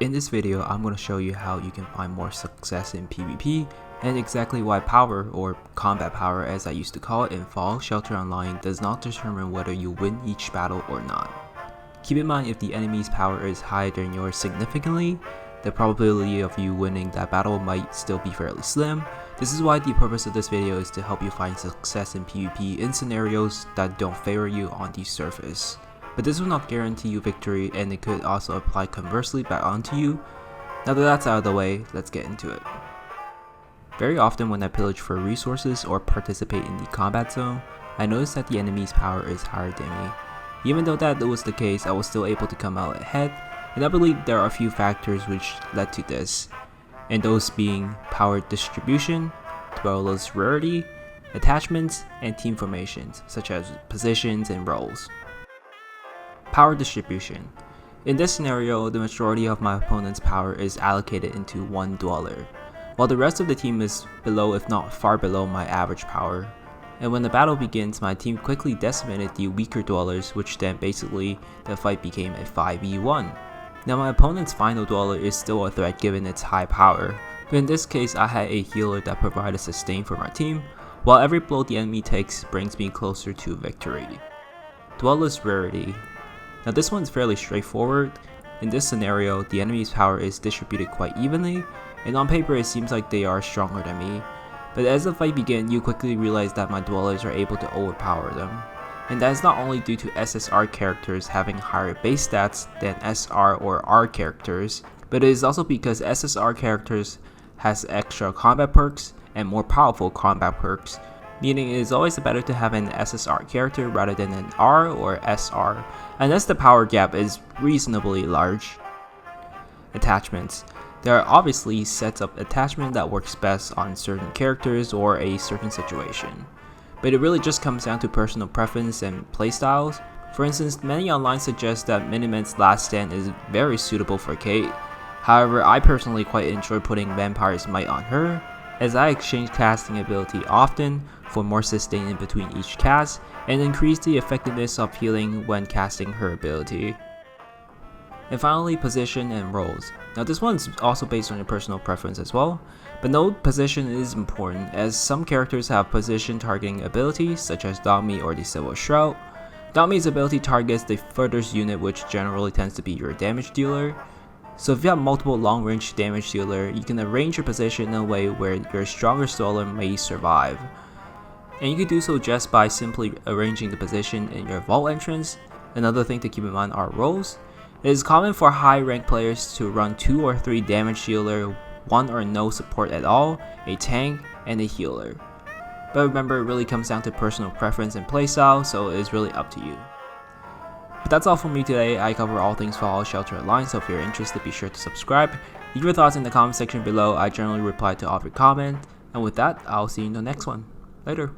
In this video, I'm going to show you how you can find more success in PvP and exactly why power, or combat power as I used to call it in Fallout Shelter Online, does not determine whether you win each battle or not. Keep in mind, if the enemy's power is higher than yours significantly, the probability of you winning that battle might still be fairly slim. This is why the purpose of this video is to help you find success in PvP in scenarios that don't favor you on the surface. But this will not guarantee you victory, and it could also apply conversely back onto you. Now that that's out of the way, let's get into it. Very often when I pillage for resources or participate in the combat zone, I notice that the enemy's power is higher than me. Even though that was the case, I was still able to come out ahead, and I believe there are a few factors which led to this, and those being power distribution, Dwellers' rarity, attachments, and team formations, such as positions and roles. Power distribution. In this scenario, the majority of my opponent's power is allocated into one dweller, while the rest of the team is below, if not far below, my average power. And when the battle begins, my team quickly decimated the weaker dwellers, which then basically the fight became a 5v1. Now my opponent's final dweller is still a threat given its high power, but in this case I had a healer that provided sustain for my team, while every blow the enemy takes brings me closer to victory. Dwellers' rarity. Now this one's fairly straightforward. In this scenario, the enemy's power is distributed quite evenly, and on paper it seems like they are stronger than me. But as the fight begins, you quickly realize that my dwellers are able to overpower them. And that is not only due to SSR characters having higher base stats than SR or R characters, but it is also because SSR characters has extra combat perks and more powerful combat perks, meaning it is always better to have an SSR character rather than an R or SR, unless the power gap is reasonably large. Attachments. There are obviously sets of attachment that works best on certain characters or a certain situation, but it really just comes down to personal preference and playstyles. For instance, many online suggest that Miniman's Last Stand is very suitable for Kate. However, I personally quite enjoy putting Vampire's Might on her, as I exchange casting ability often for more sustain in between each cast and increase the effectiveness of healing when casting her ability. And finally, position and roles. Now this one's also based on your personal preference as well, but note position is important as some characters have position targeting abilities such as Dogme or the Silver Shroud. Dogme's ability targets the furthest unit, which generally tends to be your damage dealer. So if you have multiple long range damage dealer, you can arrange your position in a way where your strongest dweller may survive. And you can do so just by simply arranging the position in your vault entrance. Another thing to keep in mind are roles. It is common for high rank players to run 2 or 3 damage dealer, 1 or no support at all, a tank, and a healer. But remember, it really comes down to personal preference and playstyle, so it is really up to you. But that's all from me today. I cover all things Fallout Shelter Online, so if you're interested, be sure to subscribe. Leave your thoughts in the comment section below. I generally reply to all of your comments. And with that, I'll see you in the next one. Later.